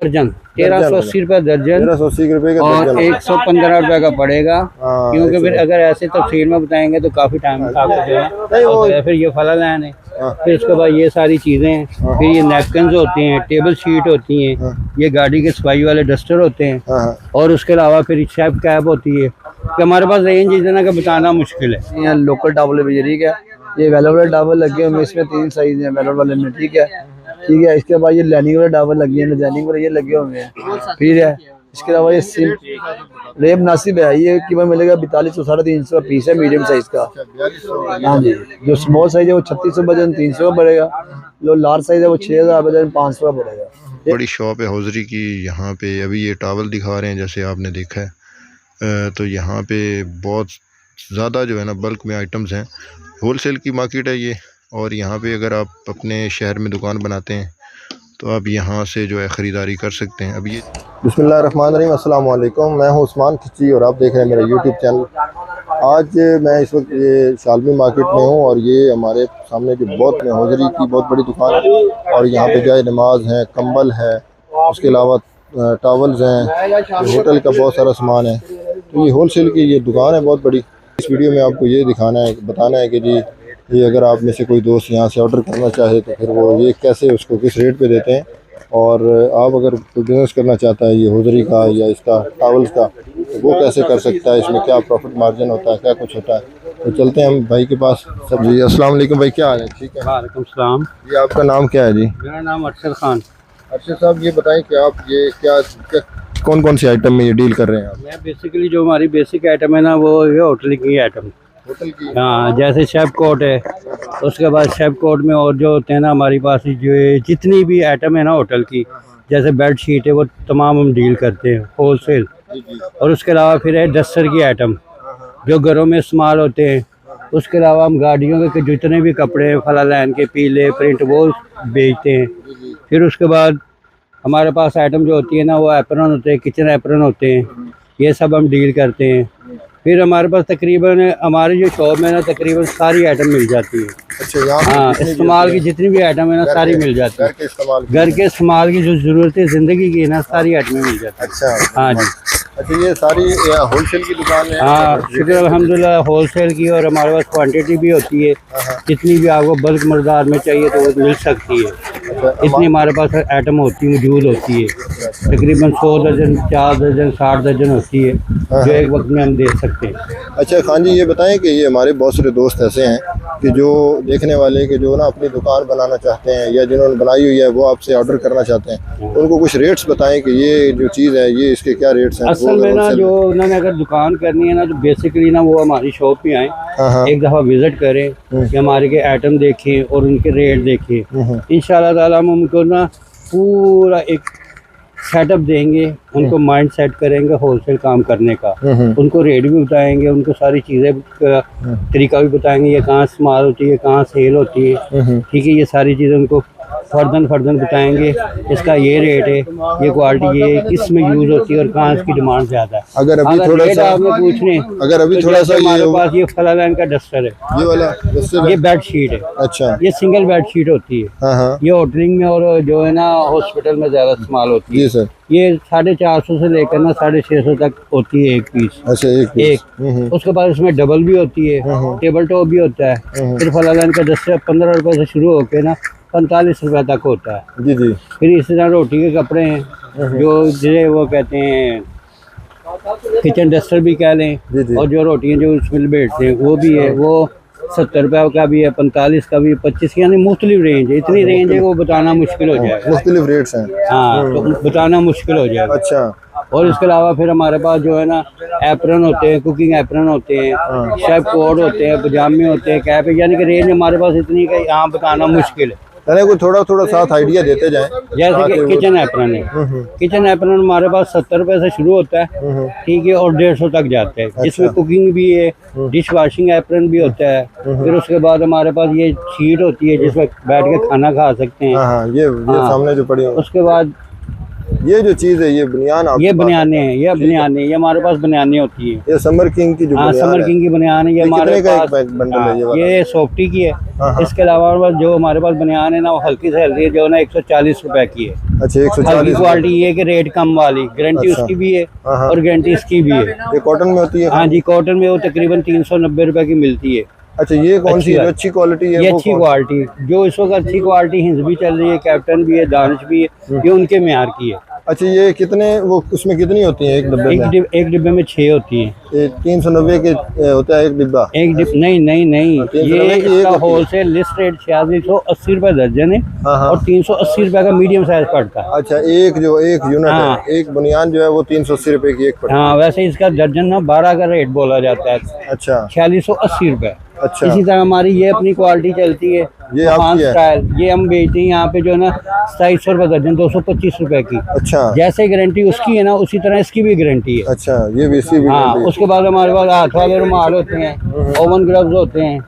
दर्जन 1380 रुपये दर्जन, 1380 रुपये का और दर्जन। 115 रुपये का पड़ेगा। हाँ, क्योंकि फिर अगर ऐसे तफसील में बताएंगे तो काफ़ी टाइम है। फिर ये फला लाइन है, फिर उसके बाद ये सारी चीज़ें हैं, फिर ये नैपकिन होते हैं, टेबल शीट होती हैं, ये गाड़ी के सफाई वाले डस्टर होते हैं, और उसके अलावा फिर शेफ कैप होती है कि हमारे पास रेंज इतना का बताना मुश्किल है। यहाँ लोकल टावल भी, ठीक है, ये वेलवेट वाले टावल लगे हुए हैं, इसमें 3 साइज हैं वेलवेट वाले में, ठीक है। इसके बाद ये लाइनिंग वाले टावल लगे हैं, लाइनिंग वाले ये लगे हुए हैं, फिर है इसके अलावा ये सिम रेब नासिब है, ये कीमत मिलेगा 4200 350 पीस है मीडियम साइज का। हाँ जी, जो स्मॉल साइज है वो 3600 वजन 300 का पड़ेगा, जो लार्ज साइज है वो 6000 वजन 500 का पड़ेगा। बड़ी शॉप है हौजरी की यहाँ पे। अभी ये टावल दिखा रहे हैं जैसे आपने देखा है, तो यहाँ पे बहुत ज़्यादा जो है ना बल्क में आइटम्स हैं। होलसेल की मार्केट है ये, और यहाँ पे अगर आप अपने शहर में दुकान बनाते हैं तो आप यहाँ से जो है ख़रीदारी कर सकते हैं। अब ये बिस्मिल्लाहिर्रहमानिर्रहीम, अस्सलाम वालेकुम, मैं हूँ उस्मान खिची और आप देख रहे हैं मेरा यूट्यूब चैनल। आज मैं इस वक्त ये शालमी मार्केट में हूँ, और ये हमारे सामने जो बहुत हौजरी की बहुत बड़ी दुकान है, और यहाँ पे जाए नमाज है, कंबल है, उसके अलावा टावल्स हैं, होटल का बहुत सारा सामान है। तो ये होलसेल की ये दुकान है बहुत बड़ी। इस वीडियो में आपको ये दिखाना है, बताना है कि जी ये अगर आप में से कोई दोस्त यहाँ से ऑर्डर करना चाहे तो फिर वो ये कैसे उसको किस रेट पे देते हैं, और आप अगर कोई बिज़नेस करना चाहता है ये हौजरी का या इसका टावल्स का, तो वो कैसे कर सकता है, इसमें क्या प्रॉफिट मार्जिन होता है, क्या कुछ होता है। तो चलते हैं हम भाई के पास। सब जी अस्सलाम वालेकुम भाई, क्या हाल है? ठीक है, वालेकुम सलाम। जी आपका नाम क्या है? जी मेरा नाम अरशद खान। अरशद साहब, ये बताएं कि आप ये क्या कौन कौन सी आइटम में ये डील कर रहे हैं आप? मैं बेसिकली जो हमारी बेसिक आइटम है ना वो ये होटल की आइटम। होटल की? हाँ, जैसे शेफ कोट है, उसके बाद शेफ कोट में और जो होते हैं ना हमारी पास जो जितनी भी आइटम है ना होटल की, जैसे बेड शीट है, वो तमाम हम डील करते हैं होलसेल। और उसके अलावा फिर है डस्टर की आइटम जो घरों में इस्तेमाल होते हैं। उसके अलावा हम गाड़ियों के जितने भी कपड़े हैं फला लाइन के, पीले प्रिंट, वो बेचते हैं। फिर उसके बाद हमारे पास आइटम जो होती है ना वो एप्रन होते हैं, किचन एप्रन होते हैं, ये सब हम डील करते हैं। फिर हमारे पास तकरीबन हमारी जो शॉप में ना तकरीबन सारी आइटम मिल जाती है। अच्छा, हाँ, इस्तेमाल की जितनी भी आइटम है ना सारी मिल जाती है। घर के इस्तेमाल की जो ज़रूरतें ज़िंदगी की है ना सारी आइटमें मिल जाती है। अच्छा, हाँ जी। अच्छा, ये सारी होलसेल की दुकान है? हाँ, शुक्र अल्हम्दुलिल्लाह होलसेल की, और हमारे पास क्वांटिटी भी होती है, जितनी भी आपको बल्क मकदार में चाहिए तो वो मिल सकती है। इतनी हमारे पास आइटम मौजूद होती है, तकरीबन 100 दर्जन, 4 दर्जन, 60 दर्जन होती है जो एक वक्त में हम दे सकते हैं। अच्छा खान जी, ये बताएं कि ये हमारे बहुत सारे दोस्त ऐसे हैं कि जो देखने वाले कि जो ना अपनी दुकान बनाना चाहते हैं या जिन्होंने बनाई हुई है वो आपसे ऑर्डर करना चाहते हैं, उनको कुछ रेट्स बताएं कि ये जो चीज़ है ये इसके क्या रेट्स हैं। असल में ना जो उन्होंने अगर दुकान करनी है ना तो बेसिकली ना वो हमारी शॉप पे आए, एक दफ़ा विजिट करें कि हमारे के आइटम देखें और उनके रेट देखें। इंशाल्लाह ताला हम उनको ना पूरा एक सेटअप देंगे, उनको माइंड सेट करेंगे होलसेल काम करने का, उनको रेट भी बताएंगे, उनको सारी चीज़ें का तरीका भी बताएंगे, ये कहाँ इस्तेमाल होती है, कहाँ सेल होती है, ठीक है। ये सारी चीज़ें उनको फर्दन बताएंगे, इसका ये रेट है, ये क्वालिटी ये किस में यूज़ होती है और कहाँ इसकी डिमांड ज़्यादा है। अगर अभी थोड़ा सा आपने पूछने, अगर अभी थोड़ा सा हमारे पास ये फला लाइन का डस्टर है, ये वाला डस्टर, ये बेड शीट है। अच्छा, ये सिंगल बेड शीट होती है, ये होटलिंग में और जो है ना हॉस्पिटल में ज़्यादा इस्तेमाल होती है। जी सर, ये 450 से लेकर ना 650 तक होती है एक पीस। अच्छा, एक। उसके बाद इसमें डबल भी होती है, टेबल टॉप भी होता है। फिर फला लाइन का डस्टर 15 रुपये से शुरू होकर ना 45 रुपये तक होता है। जी जी। फिर इसी तरह रोटी के कपड़े हैं जो जिसे वो कहते हैं किचन डस्टर भी कह लें, और जो रोटियां जो उसमें लपेटते हैं वो भी है, वो 70 रुपये का भी है, 45 का भी है, 25, यानी मुख्तलिफ रेंज है। इतनी रेंज है वो बताना मुश्किल हो जाएगा, मुख्तलिफ रेट्स हैं। हाँ, तो बताना मुश्किल हो जाएगा। अच्छा, और इसके अलावा फिर हमारे पास जो है ना एप्रन होते हैं, कुकिंग एप्रन होते हैं, शेफ कोट होते हैं, पजामे होते हैं, कैप, यानी कि रेंज हमारे पास इतनी कि यहाँ बताना मुश्किल है। यानी कोई थोड़ा साथ आइडिया देते जाएं। जैसे कि किचन एप्रन है, किचन एप्रन हमारे पास 70 रुपये से शुरू होता है, ठीक है, और 150 तक जाता है, जिसमें कुकिंग भी है, डिश वॉशिंग एप्रन भी होता है। फिर उसके बाद हमारे पास ये शीट होती है जिसमें बैठ के खाना खा सकते हैं। ये सामने जो पड़ी है। उसके बाद ये जो चीज़ है ये बनियान आपके ये पास है? बनियाने हैं, ये बनियाने, ये हमारे पास बनियाने होती है। ये समर किंग की जो हाँ, बनियान समर है, किंग की बनियान है, ये ये हमारे कितने का एक पास। बंडल है ये हाँ, वाला? ये सॉफ्टी की है। हाँ। इसके अलावा जो हमारे पास बनियान है ना, वो हल्की से हल्की जो है ना 140 रुपए की है। अच्छा, हल्की 140 क्वालिटी ये कि रेट कम वाली, गारंटी अच्छा। उसकी भी है हाँ, हाँ। और गारंटी इसकी भी है। ये कॉटन में होती है? हाँ जी, कॉटन में वो तकरीबन 390 रुपए की मिलती है। अच्छा, ये कौन सी अच्छी जो है। अच्छी क्वालिटी है ये वो अच्छी कौन? क्वालिटी, जो इस वक्त अच्छी क्वालिटी हिंस भी चल रही है, कैप्टन भी है, दानिश भी है, ये उनके म्यार की है। अच्छा, ये कितने वो उसमें कितनी होती है एक डब्बे में? एक डिब्बे में 6 होती है। ये 390 के होता है एक डिब्बा? नहीं नहीं नहीं, 390 ये की एक इसका होती है। होलसेल लिस्ट रेट 4680 रुपए दर्जन है हाँ, हाँ। और 380 रुपए का मीडियम साइज पड़ता है। अच्छा, एक यूनिट हाँ। है, एक बुनियान जो है वो 380 रुपए की एक पड़ती हाँ, वैसे इसका दर्जन ना 12 का रेट बोला जाता है, है। अच्छा 4680 रुपए। अच्छा। इसी तरह हमारी ये अपनी क्वालिटी चलती है, ये तूफान आपकी है? स्टाइल, ये हम बेचते हैं यहाँ पे जो है ना 2700 रुपए दर्जन, 225 रुपए की। अच्छा जैसे गारंटी उसकी है ना, उसी तरह इसकी भी गारंटी है। अच्छा, ये भी हाँ, गारंटी है। उसके बाद हमारे पास हाथ वाले रुमाल होते हैं, ओवन ग्लव्स होते हैं,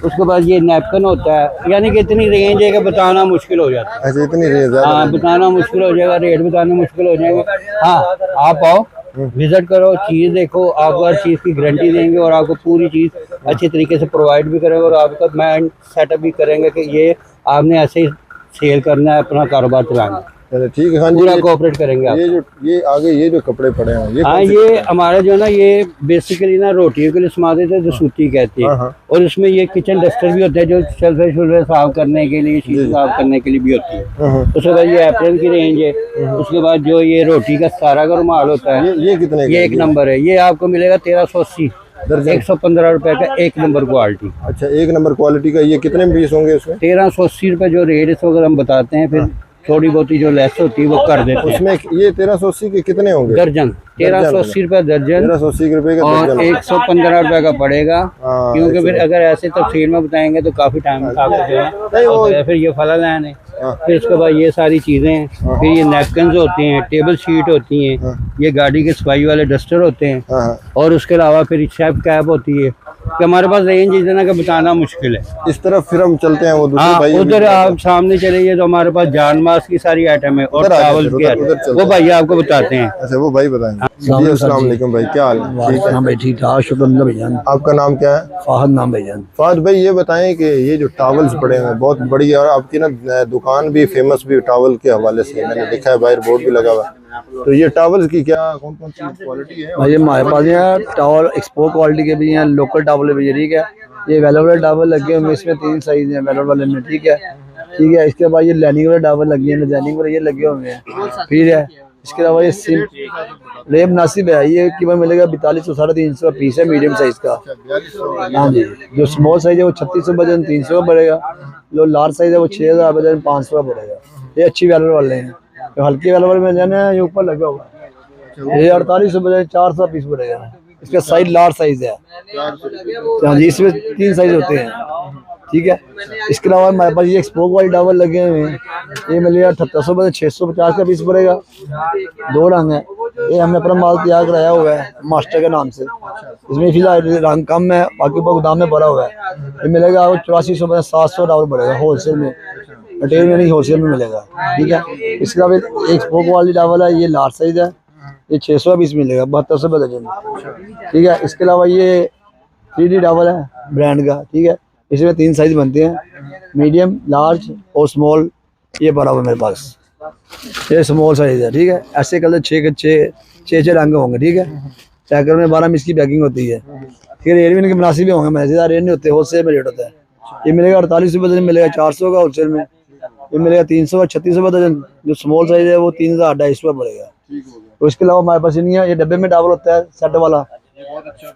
उसके बाद ये नैपकिन होता है। यानी कि इतनी रेंज है कि बताना मुश्किल हो जाता है। अच्छा, इतनी रेंज है? हाँ, बताना मुश्किल हो जाएगा, रेट बताना मुश्किल हो जाएंगे। हाँ, आप आओ, विजिट करो, चीज़ देखो, आपको हर चीज़ की गारंटी देंगे और आपको पूरी चीज़ अच्छी तरीके से प्रोवाइड भी करेंगे और आपका माइंड सेटअप भी करेंगे कि ये आपने ऐसे ही सेल करना है, अपना कारोबार चलाना है। अच्छा, ठीक है। हाँ जी, पूरा कोऑपरेट करेंगे आप। ये आगे ये जो कपड़े पड़े हैं ये हाँ, कौन से ये कपड़े हैं? हमारा जो है ना, ये बेसिकली ना रोटियों के लिए इस्तेमाल होते हैं, जो सूती कहती है। हाँ, हाँ। और इसमें ये किचन डस्टर भी होता है, जो शल्फे शुल्फे साफ करने के लिए, शीशे साफ करने के लिए भी होती है। हाँ। उसके बाद ये एप्रन की रेंज है। उसके बाद जो ये रोटी का सारा का रुमाल होता है, ये कितने का ये है? एक नंबर है, ये आपको मिलेगा 1380 दर्जन? 115 रुपए का एक नंबर क्वालिटी। अच्छा, एक नंबर क्वालिटी का। ये कितने पीस होंगे इसमें? 1380 रुपए जो रेट इस वक्त हम बताते हैं, फिर थोड़ी बहुत जो लेस होती है वो कर देते हैं। उसमें ये 1380 के कितने होंगे? दर्जन 1380 रुपए दर्जन 1380 रुपए का और दर्जन। 115 रुपए का पड़ेगा। हाँ, क्योंकि फिर अगर ऐसे तफसील में बताएंगे तो काफी टाइम नहीं, वो- फिर ये फला लाइन है, हाँ। फिर उसके बाद ये सारी चीजें हैं, फिर ये नैपकिन होते हैं, टेबल शीट होती हैं, ये गाड़ी के सफाई वाले डस्टर होते हैं हाँ, हाँ। और उसके अलावा फिर शेफ कैप होती है कि हमारे पास रेंज इतना का बताना मुश्किल है। इस तरफ फिर हम चलते हैं, वो दूसरे हाँ, भाई उधर आप सामने चले जाइए तो हमारे पास जान मास की सारी आइटम है और उधर आ जाते चावल हैं, के उधर- उधर चलते वो भैया आपको बताते हैं। अच्छा, वो भाई बताएंगे। जी, अस्सलाम वालेकुम भाई, क्या हाल है? ठीक है। हाँ भाई, ठीक ठाक, शुक्र अल्लाह भाईजान। आपका नाम क्या है? फाहद नाम भाईजान। फाद भाई, ये बताएं कि ये जो टावल्स पड़े हुए हैं बहुत बड़ी है और आपकी ना दुकान भी फेमस भी टावल के हवाले से है। मैंने देखा है बाहर बोर्ड भी लगा हुआ है। तो ये टावल्स की क्या कौन कौन सी क्वालिटी है? भाई हमारे पास यहाँ टावल एक्सपोर्ट क्वालिटी के भी हैं, लोकल टावल भी है, ठीक है। ये वेलोवेट टावल लगे हुए हैं, इसमें 3 साइज हैं वेलोवेट वाले में, ठीक है। ठीक है, इसके बाद ये लाइनिंग वाले टावल लगे हैं, लाइनिंग वाले ये लगे हुए हैं, ठीक है। इसके अलावा ये सिम रेट मुनासिब है, ये कीमत मिलेगा 4200 350 पीस है, मीडियम साइज का। हाँ जी, जो स्मॉल साइज है वो 3600 वजन 300 पड़ेगा, जो लार्ज साइज है वो 6000 वजन 500 पड़ेगा। ये अच्छी वेलोवेट वाले हैं। तो हल्के वेलोवेट में जाना ये ऊपर लगा हुआ है, ये 4800 वजन 400 पीस पड़ेगा। इसका साइज लार्ज साइज है। हाँ जी, इसमें 3 साइज होते हैं, ठीक है। इसके अलावा हमारे पास ये एक्सपोर्ट वाली टावल लगे हुए हैं, ये मिलेगा 7800 बजे 650 का पीस पड़ेगा। 2 रंग है, ये हमने अपना माल तैयार कराया हुआ है मास्टर के नाम से। इसमें फिलहाल रंग कम है, बाकी ऊपर गोदाम में भरा हुआ है। ये मिलेगा आपको 8400 बजे 700 टावल पड़ेगा होलसेल में, रिटेल में नहीं होलसेल में मिलेगा, ठीक है। इसके अलावा एक्सपोर्ट वाली टावल है, ये लार्ज साइज है, ये 600 पीस मिलेगा 7200 रुपये दर्जन, ठीक है। इसके अलावा ये 3D टावल है ब्रांड का, ठीक है। इसमें 3 साइज बनते हैं, मीडियम, लार्ज और स्मॉल। ये बड़ा हुआ मेरे पास, ये स्मॉल साइज है, ठीक है। ऐसे कलर 6 रंग होंगे, ठीक है। पैकर में 12 मिस की पैकिंग होती है, ठीक है। रेट भी इनके मुनासिब भी होंगे, मज़ेदार रेट नहीं होते, होलसेल में रेट होता है। ये मिलेगा 48 रुपये दर्जन, मिलेगा 400 का होलसेल में। ये मिलेगा 300 और 3600 रुपये दर्जन, जो स्मॉल साइज है वो 3250 रुपये पड़ेगा। तो इसके अलावा हमारे पास नहीं है, ये डब्बे में टावल होता है सेट वाला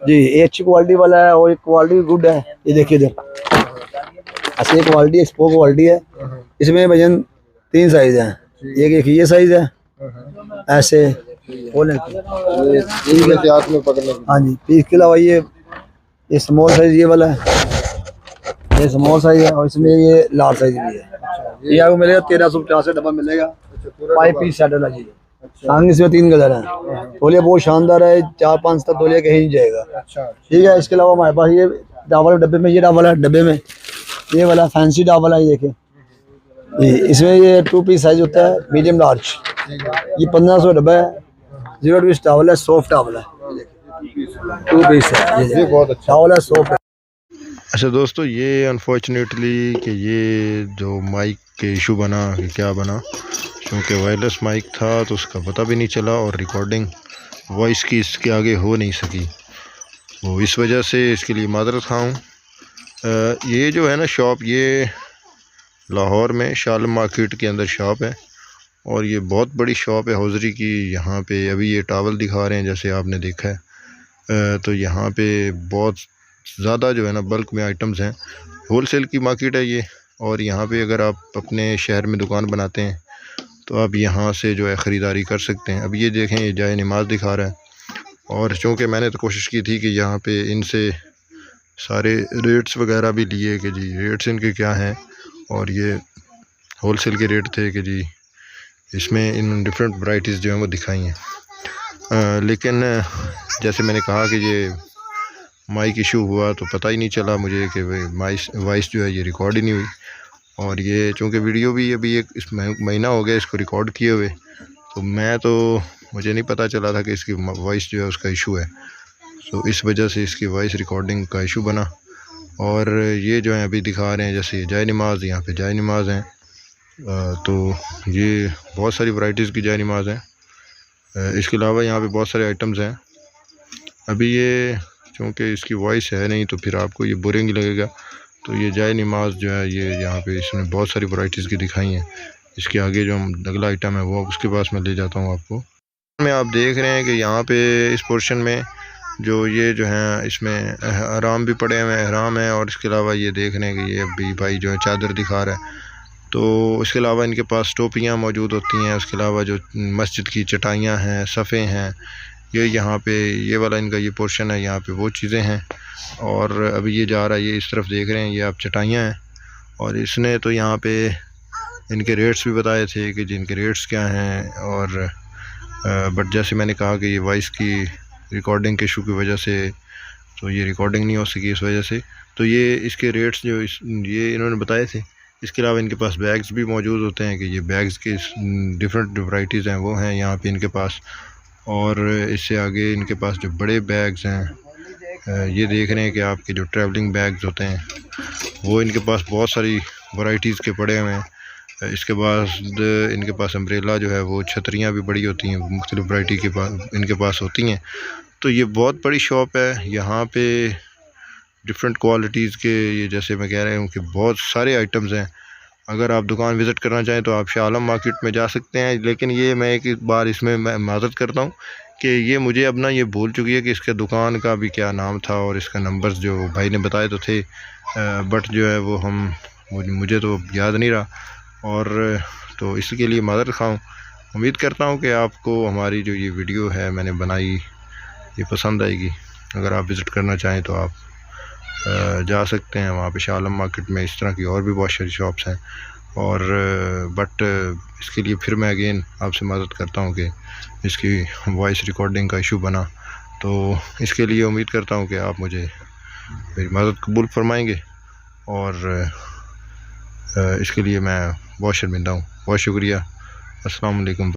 जी, ये अच्छी क्वालिटी वाला है और क्वालिटी गुड है। ये देखिए इधर ऐसे ये क्वालिटी एक्सपोर्ट क्वालिटी है। इसमें वजन 3 साइज है, एक ये साइज है ऐसे बोले, हाथ में पकड़ने की। हाँ जी। फिर इसके अलावा ये स्मॉल साइज ये वाला है, ये स्मॉल साइज है और इसमें ये लार्ज साइज भी है। ये आपको मिलेगा 1350 का डब्बा मिलेगा, 5 पीस सेट वाला जी। संग इसमें 3 कलर हैं, तौलिया बहुत शानदार है, 4-5 तक तौलिया कहीं नहीं जाएगा, ठीक है। इसके अलावा हमारे पास ये टावल डब्बे में, ये टावल है डब्बे में, ये वाला फैंसी टावल है, ये देखें। इसमें ये 2 पीस साइज होता है, मीडियम लार्ज, ये 1500 डब्बा है, 0 पीस टावल है, सॉफ्ट टावल है, 2 पीस है, ये बहुत अच्छा टावल है, सॉफ्ट है। अच्छा दोस्तों, ये अनफॉर्चुनेटली कि ये जो माइक के इशू बना कि क्या बना, क्योंकि वायरलेस माइक था तो उसका पता भी नहीं चला और रिकॉर्डिंग वॉइस की इसके आगे हो नहीं सकी। वो इस वजह से इसके लिए माजरत खाऊँ। ये जो है ना शॉप, ये लाहौर में शालम मार्केट के अंदर शॉप है और ये बहुत बड़ी शॉप है हौजरी की। यहाँ पे अभी ये टावल दिखा रहे हैं जैसे आपने देखा है। तो यहाँ पे बहुत ज़्यादा जो है ना बल्क में आइटम्स हैं। होलसेल की मार्केट है ये, और यहाँ पे अगर आप अपने शहर में दुकान बनाते हैं तो आप यहाँ से जो है ख़रीदारी कर सकते हैं। अब ये देखें, ये जाए नमाज दिखा रहा है, और चूँकि मैंने तो कोशिश की थी कि यहाँ पे इनसे सारे रेट्स वगैरह भी लिए कि जी रेट्स इनके क्या हैं, और ये होलसेल के रेट थे कि जी इसमें इन डिफरेंट वैराइटीज़ जो हैं वो दिखाई हैं। लेकिन जैसे मैंने कहा कि ये माइक इशू हुआ तो पता ही नहीं चला मुझे कि वॉइस जो है ये रिकॉर्ड ही नहीं हुई। और ये चूँकि वीडियो भी अभी एक इस महीना हो गया इसको रिकॉर्ड किए हुए, तो मुझे नहीं पता चला था कि इसकी वॉइस जो है उसका इशू है। तो इस वजह से इसकी वॉइस रिकॉर्डिंग का इशू बना। और ये जो है अभी दिखा रहे हैं जैसे जाए नमाज, यहाँ पे जाए नमाज हैं। तो ये बहुत सारी वैराइटीज़ की जाए नमाज हैं। इसके अलावा यहाँ पे बहुत सारे आइटम्स हैं। अभी ये चूँकि इसकी वॉइस है नहीं तो फिर आपको ये बोरिंग लगेगा। तो ये जाए नमाज जो है ये यहाँ पे इसमें बहुत सारी वैराइटीज़ की दिखाई हैं। इसके आगे जो हम अगला आइटम है वो उसके पास मैं ले जाता हूँ आपको। में आप देख रहे हैं कि यहाँ पे इस पोर्शन में जो ये जो है इसमें अहराम भी पड़े हुए हैं, अहराम है। और इसके अलावा ये देख रहे हैं कि ये अभी भाई जो है चादर दिखा रहा है। तो इसके अलावा इनके पास टोपियाँ मौजूद होती हैं। उसके अलावा जो मस्जिद की चटाइयाँ हैं, सफ़े हैं, ये यहाँ पे ये वाला इनका ये पोर्शन है, यहाँ पे वो चीज़ें हैं। और अभी ये जा रहा है, ये इस तरफ देख रहे हैं, ये आप चटाइयाँ हैं। और इसने तो यहाँ पे इनके रेट्स भी बताए थे कि जिनके रेट्स क्या हैं। और बट जैसे मैंने कहा कि ये वॉइस की रिकॉर्डिंग के इशू की वजह से तो ये रिकॉर्डिंग नहीं हो सकी इस वजह से। तो ये इसके रेट्स जो ये इन्होंने बताए थे। इसके अलावा इनके पास बैग्स भी मौजूद होते हैं कि ये बैग्स के डिफरेंट वैराइटीज़ हैं वो हैं यहाँ पे इनके पास। और इससे आगे इनके पास जो बड़े बैग्स हैं, ये देख रहे हैं कि आपके जो ट्रैवलिंग बैग्स होते हैं वो इनके पास बहुत सारी वैराइटीज़ के पड़े हुए हैं। इसके बाद इनके पास अम्ब्रेला जो है वो छतरियाँ भी बड़ी होती हैं, मुख्तलिफ़ वैराइटी के पास इनके पास होती हैं। तो ये बहुत बड़ी शॉप है। यहाँ पे डिफरेंट क्वालिटीज़ के ये जैसे मैं कह रहा हूँ कि बहुत सारे आइटम्स हैं। अगर आप दुकान विज़िट करना चाहें तो आप शालम मार्केट में जा सकते हैं। लेकिन ये मैं एक बार इसमें मैं माज़रत करता हूँ कि ये मुझे अब ना ये भूल चुकी है कि इसके दुकान का भी क्या नाम था और इसका नंबर्स जो भाई ने बताए तो थे, बट जो है वो मुझे तो याद नहीं रहा। और तो इसके लिए माज़रत खाऊँ। उम्मीद करता हूँ कि आपको हमारी जो ये वीडियो है मैंने बनाई ये पसंद आएगी। अगर आप विज़िट करना चाहें तो आप जा सकते हैं वहाँ पे शालम मार्केट में। इस तरह की और भी बहुत सारी शॉप्स हैं। और बट इसके लिए फिर मैं अगेन आपसे मदद करता हूँ कि इसकी वॉइस रिकॉर्डिंग का इशू बना। तो इसके लिए उम्मीद करता हूँ कि आप मुझे मेरी मदद कबूल फरमाएंगे। और इसके लिए मैं बहुत शर्मिंदा हूँ। बहुत शुक्रिया। अस्सलाम वालेकुम।